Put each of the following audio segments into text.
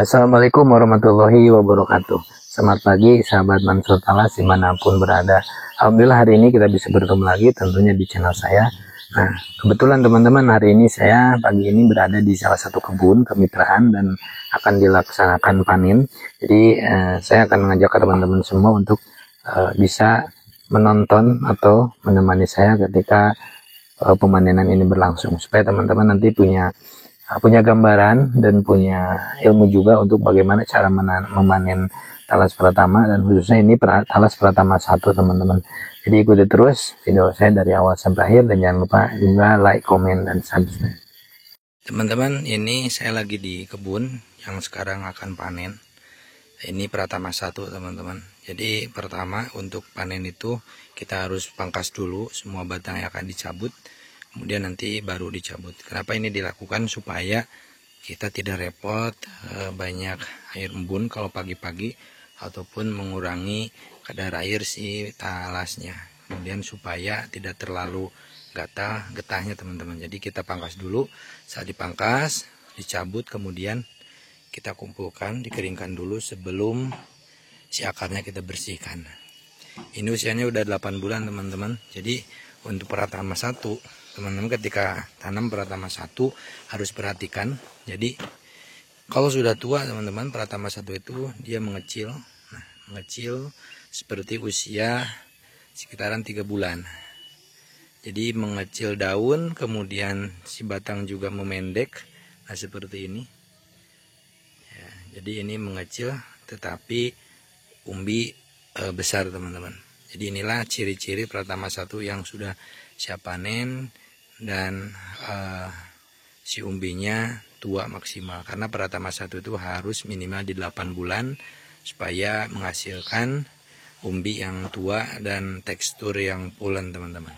Assalamualaikum warahmatullahi wabarakatuh. Selamat pagi sahabat Mansur Talas dimanapun berada. Alhamdulillah hari ini kita bisa bertemu lagi tentunya di channel saya. Nah kebetulan teman-teman hari ini saya pagi ini berada di salah satu kebun kemitraan dan akan dilaksanakan panen. Jadi saya akan mengajak teman-teman semua untuk bisa menonton atau menemani saya ketika pemanenan ini berlangsung, supaya teman-teman nanti punya gambaran dan punya ilmu juga untuk bagaimana cara memanen talas pratama, dan khususnya ini talas pratama 1 teman-teman. Jadi ikuti terus video saya dari awal sampai akhir dan jangan lupa juga like, komen, dan subscribe. Teman-teman, ini saya lagi di kebun yang sekarang akan panen. Ini pratama 1 teman-teman. Jadi pertama untuk panen itu kita harus pangkas dulu semua batang yang akan dicabut, kemudian nanti baru dicabut. Kenapa ini dilakukan? Supaya kita tidak repot banyak air embun kalau pagi-pagi, ataupun mengurangi kadar air si talasnya. Kemudian supaya tidak terlalu getahnya teman-teman. Jadi kita pangkas dulu. Saat dipangkas, dicabut, kemudian kita kumpulkan, dikeringkan dulu sebelum si akarnya kita bersihkan. Ini usianya udah 8 bulan teman-teman. Jadi untuk pratama 1 teman-teman, ketika tanam pratama 1 harus perhatikan. Jadi kalau sudah tua teman-teman, pratama 1 itu dia mengecil. Nah, mengecil seperti usia sekitaran 3 bulan. Jadi mengecil daun, kemudian si batang juga memendek. Nah seperti ini ya, jadi ini mengecil tetapi umbi besar teman-teman. Jadi inilah ciri-ciri pratama 1 yang sudah siap panen dan si umbinya tua maksimal, karena pratama 1 itu harus minimal di 8 bulan supaya menghasilkan umbi yang tua dan tekstur yang pulen teman-teman.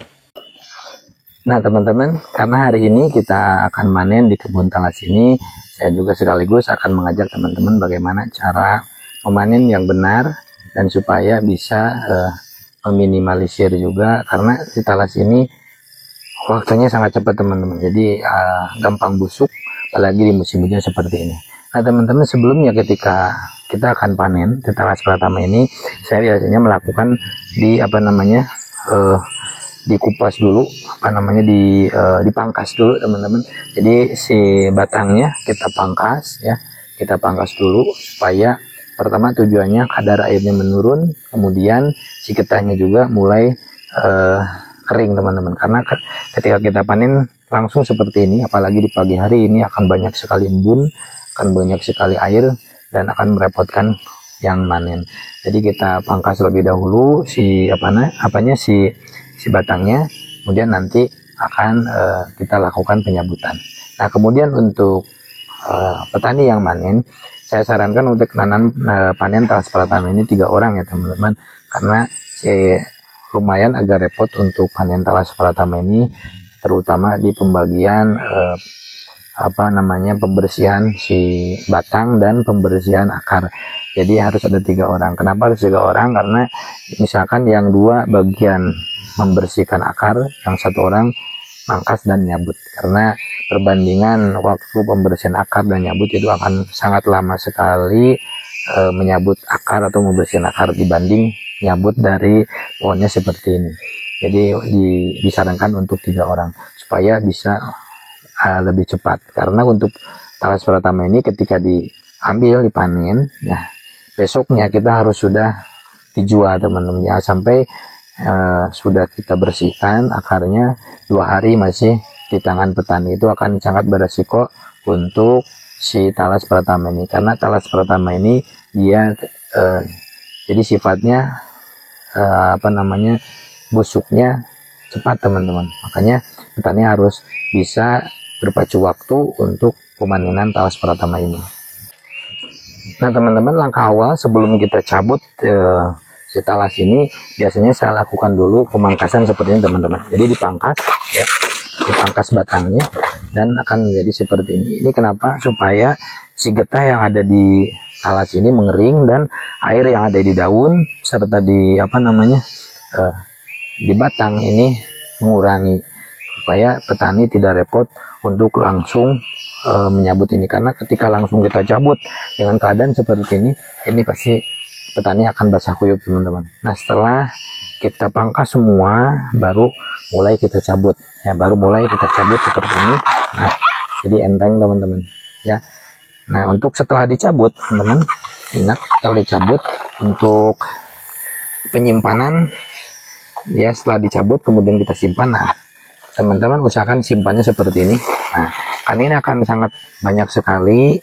Nah teman-teman, karena hari ini kita akan panen di kebun talas ini, saya juga sekaligus akan mengajak teman-teman bagaimana cara memanen yang benar dan supaya bisa meminimalisir juga, karena si talas ini waktunya sangat cepat teman-teman. Jadi gampang busuk, apalagi di musim hujan seperti ini. Nah teman-teman, sebelumnya ketika kita akan panen di talas pratama ini, saya biasanya melakukan dikupas dulu, dipangkas dulu teman-teman. Jadi si batangnya kita pangkas ya, kita pangkas dulu supaya pertama tujuannya kadar airnya menurun, kemudian si getahnya juga mulai kering teman-teman. Karena ketika kita panen langsung seperti ini, apalagi di pagi hari, ini akan banyak sekali embun, akan banyak sekali air, dan akan merepotkan yang manen. Jadi kita pangkas lebih dahulu si batangnya, kemudian nanti akan kita lakukan penyabutan. Nah kemudian untuk petani yang manen, saya sarankan untuk panen talas pratama ini 3 orang ya teman-teman, karena lumayan agak repot untuk panen talas pratama ini, terutama di pembagian pembersihan si batang dan pembersihan akar. Jadi harus ada 3 orang. Kenapa harus 3 orang? Karena misalkan yang 2 bagian membersihkan akar, yang 1 orang pangkas dan nyabut. Karena perbandingan waktu pembersihan akar dan nyabut itu akan sangat lama sekali menyabut akar atau membersihkan akar dibanding nyabut dari pohonnya seperti ini. Jadi disarankan untuk 3 orang supaya bisa lebih cepat. Karena untuk talas pratama ini ketika diambil, dipanen, nah besoknya kita harus sudah dijual teman-teman ya, sampai sudah kita bersihkan akarnya 2 hari masih di tangan petani, itu akan sangat beresiko untuk si talas pratama ini. Karena talas pratama ini dia jadi sifatnya busuknya cepat teman-teman. Makanya petani harus bisa berpacu waktu untuk pemanenan talas pratama ini. Nah teman-teman, langkah awal sebelum kita cabut si talas ini, biasanya saya lakukan dulu pemangkasan seperti ini teman-teman. Jadi dipangkas ya, dipangkas batangnya dan akan menjadi seperti ini. Ini kenapa? Supaya si getah yang ada di talas ini mengering dan air yang ada di daun serta di di batang ini mengurangi, supaya petani tidak repot untuk langsung menyabut ini, karena ketika langsung kita cabut dengan keadaan seperti ini pasti petani akan basah kuyup teman-teman. Nah setelah kita pangkas semua baru mulai kita cabut ya, seperti ini. Nah jadi enteng teman-teman ya. Nah untuk setelah dicabut teman-teman, ingat kalau dicabut untuk penyimpanan ya, setelah dicabut kemudian kita simpan. Nah teman-teman usahakan simpannya seperti ini. Nah kan ini akan sangat banyak sekali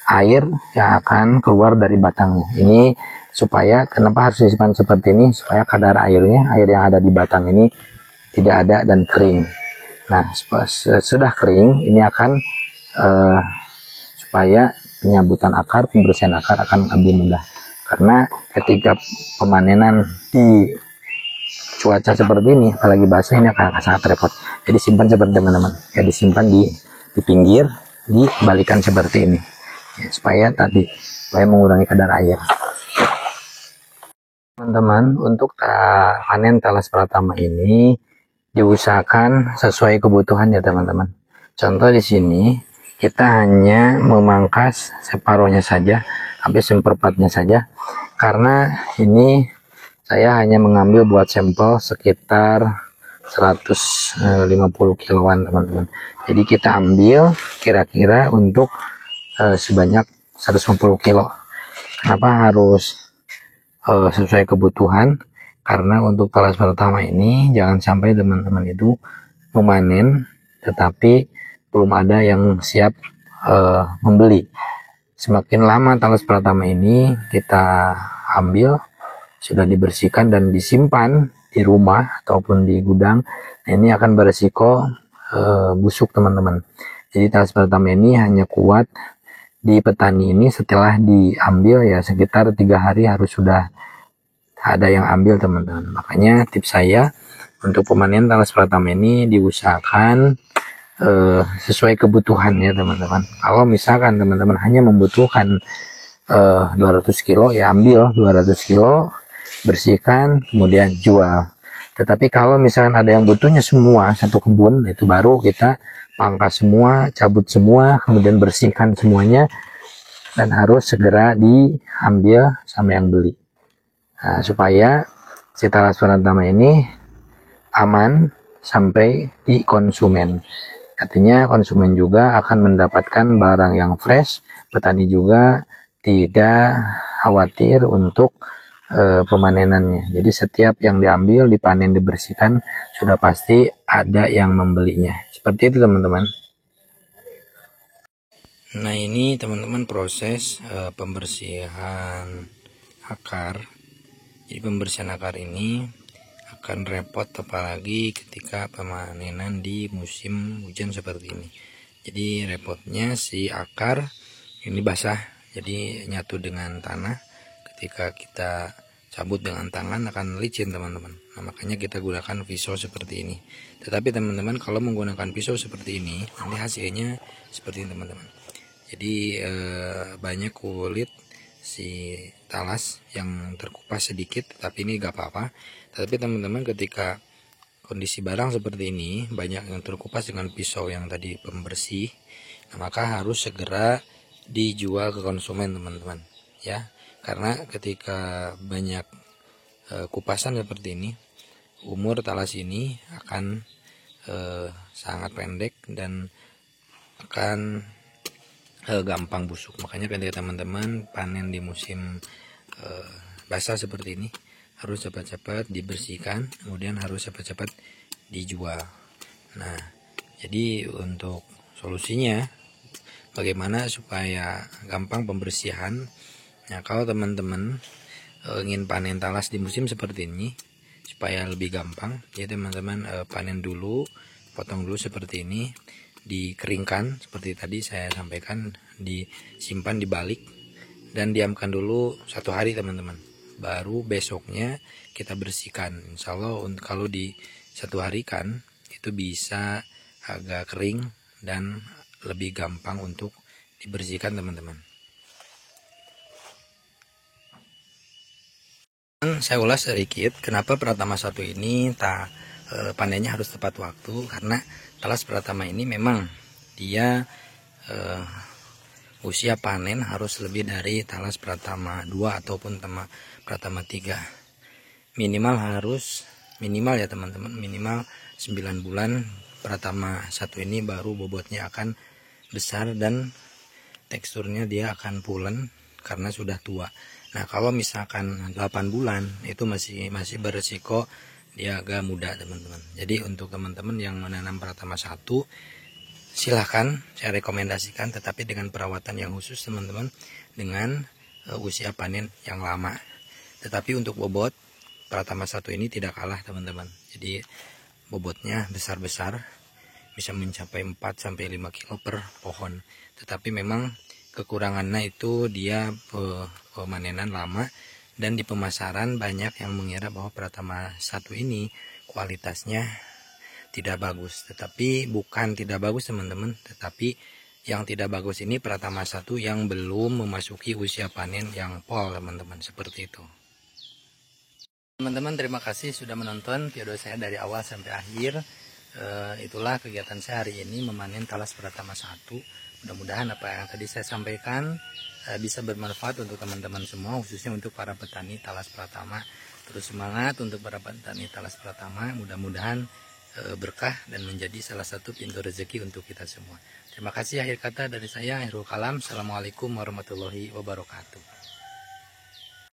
air yang akan keluar dari batangnya ini. Supaya kenapa harus disimpan seperti ini, supaya kadar air yang ada di batang ini tidak ada dan kering. Nah sudah kering ini akan supaya penyambutan akar, pembersihan akar akan lebih mudah, karena ketika pemanenan di cuaca seperti ini apalagi basah ini akan sangat repot. Jadi simpan seperti teman-teman ya, disimpan di pinggir, dibalikan seperti ini ya, supaya mengurangi kadar air. Teman-teman, untuk panen talas pertama ini diusahakan sesuai kebutuhan ya teman-teman. Contoh di sini kita hanya memangkas separohnya saja, habis seperempatnya saja, karena ini saya hanya mengambil buat sampel sekitar 150 kiloan teman-teman. Jadi kita ambil kira-kira untuk sebanyak 150 kilo. Kenapa harus sesuai kebutuhan? Karena untuk talas pertama ini jangan sampai teman-teman itu memanen tetapi belum ada yang siap membeli. Semakin lama talas pertama ini kita ambil, sudah dibersihkan dan disimpan di rumah ataupun di gudang, ini akan beresiko busuk teman-teman. Jadi talas pertama ini hanya kuat di petani ini setelah diambil ya sekitar 3 hari harus sudah ada yang ambil teman-teman. Makanya tips saya untuk pemanen talas pertama ini diusahakan sesuai kebutuhan ya teman-teman. Kalau misalkan teman-teman hanya membutuhkan 200 kilo ya ambil 200 kilo, bersihkan kemudian jual. Tetapi kalau misalkan ada yang butuhnya semua satu kebun, itu baru kita pangkas semua, cabut semua, kemudian bersihkan semuanya, dan harus segera diambil sama yang beli. Nah, supaya si talas pertama ini aman sampai di konsumen. Artinya konsumen juga akan mendapatkan barang yang fresh, petani juga tidak khawatir untuk pemanenannya. Jadi setiap yang diambil, dipanen, dibersihkan sudah pasti ada yang membelinya. Seperti itu teman-teman. Nah ini teman-teman proses pembersihan akar. Jadi pembersihan akar ini akan repot apalagi ketika pemanenan di musim hujan seperti ini. Jadi repotnya si akar ini basah, jadi nyatu dengan tanah. Ketika kita cabut dengan tangan akan licin teman-teman. Nah makanya kita gunakan pisau seperti ini. Tetapi teman-teman kalau menggunakan pisau seperti ini nanti hasilnya seperti ini teman-teman. Jadi banyak kulit si talas yang terkupas sedikit, tapi ini gak apa-apa. Tapi teman-teman ketika kondisi barang seperti ini banyak yang terkupas dengan pisau yang tadi pembersih, nah, maka harus segera dijual ke konsumen teman-teman ya. Karena ketika banyak kupasan seperti ini, umur talas ini akan sangat pendek dan akan gampang busuk. Makanya pendek teman-teman panen di musim basah seperti ini harus cepat-cepat dibersihkan, kemudian harus cepat-cepat dijual. Nah, jadi untuk solusinya bagaimana supaya gampang pembersihan? Nah, kalau teman-teman ingin panen talas di musim seperti ini supaya lebih gampang, ya teman-teman panen dulu, potong dulu seperti ini, dikeringkan seperti tadi saya sampaikan, disimpan dibalik dan diamkan dulu 1 hari teman-teman. Baru besoknya kita bersihkan. Insya Allah kalau di 1 hari kan itu bisa agak kering dan lebih gampang untuk dibersihkan teman-teman. Saya ulas sedikit kenapa Pratama 1 ini panennya harus tepat waktu, karena talas Pratama ini memang dia usia panen harus lebih dari talas pratama 2 ataupun pratama 3. Minimal ya teman-teman, minimal 9 bulan pratama 1 ini baru bobotnya akan besar dan teksturnya dia akan pulen karena sudah tua. Nah, kalau misalkan 8 bulan itu masih beresiko dia agak muda teman-teman. Jadi untuk teman-teman yang menanam pratama 1, silahkan saya rekomendasikan, tetapi dengan perawatan yang khusus teman-teman, dengan usia panen yang lama. Tetapi untuk bobot pratama 1 ini tidak kalah teman-teman. Jadi bobotnya besar-besar, bisa mencapai 4-5 kilo per pohon. Tetapi memang kekurangannya itu dia pemanenan lama, dan di pemasaran banyak yang mengira bahwa pratama 1 ini kualitasnya tidak bagus. Tetapi bukan tidak bagus teman-teman, tetapi yang tidak bagus ini pratama 1 yang belum memasuki usia panen yang pol teman-teman, seperti itu. Teman-teman, terima kasih sudah menonton video saya dari awal sampai akhir. Itulah kegiatan saya hari ini, memanen talas pratama 1. Mudah-mudahan apa yang tadi saya sampaikan bisa bermanfaat untuk teman-teman semua, khususnya untuk para petani talas pratama. Terus semangat untuk para petani talas pratama, mudah-mudahan berkah dan menjadi salah satu pintu rezeki untuk kita semua. Terima kasih. Akhir kata dari saya, Hairul Kalam. Assalamualaikum warahmatullahi wabarakatuh.